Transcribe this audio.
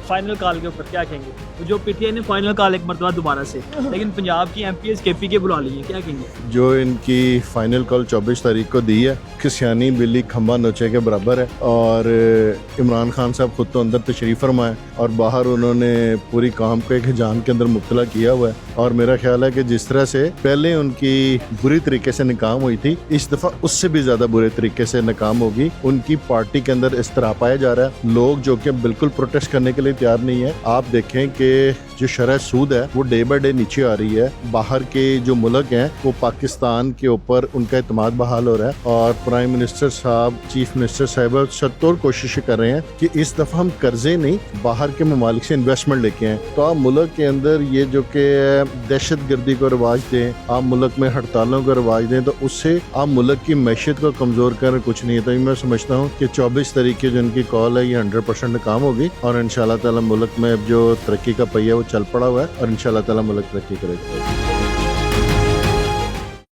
Final call کے اوپر کیا کہیں گے؟ تو جو پی ٹی آئی نے فائنل کال ایک مرتبہ دوبارہ سے، لیکن پنجاب کی ایم پی ایس کے پی کے بلا لی ہے، کیا کہیں گے؟ جو ان کی فائنل کال 24 تاریخ کو دی ہے، کسیانی بلی کھمبا نوچے کے برابر ہے، اور عمران خان صاحب خود تو اندر تشریف فرما ہے اور باہر انہوں نے پوری کام کو ایک ہجان کے اندر مبتلا کیا ہوا ہے، اور میرا خیال ہے کہ جس طرح سے پہلے ان کی بری طریقے سے ناکام ہوئی تھی، اس دفعہ اس سے بھی زیادہ برے طریقے سے ناکام ہوگی۔ ان کی پارٹی کے اندر اس طرح پایا جا رہا ہے، لوگ جو کہ بالکل پروٹیسٹ کرنے کے لیے تیار نہیں ہے۔ آپ دیکھیں کہ جو شرح سود ہے وہ ڈے بائی ڈے نیچے آ رہی ہے، باہر کے جو ملک ہیں وہ پاکستان کے اوپر ان کا اعتماد بحال ہو رہا ہے، اور پرائم منسٹر صاحب، چیف منسٹر صاحبہ شطور کوششیں کر رہے ہیں کہ اس دفعہ ہم قرضے نہیں، باہر کے ممالک سے انویسٹمنٹ لے کے آئیں، تو آپ ملک کے اندر یہ جو کہ دہشت گردی کو رواج دیں، آپ ملک میں ہڑتالوں کو رواج دیں، تو اس سے آپ ملک کی معیشت کو کمزور کر کچھ نہیں ہے۔ تو میں سمجھتا ہوں کہ 24 تاریخ کی جو ان کی کال ہے یہ 100% کام ہوگی، اور انشاءاللہ تعالی ملک میں جو ترقی کا پہیہ وہ چل پڑا ہوا ہے، اور انشاءاللہ تعالی ملک ترقی کرے گا۔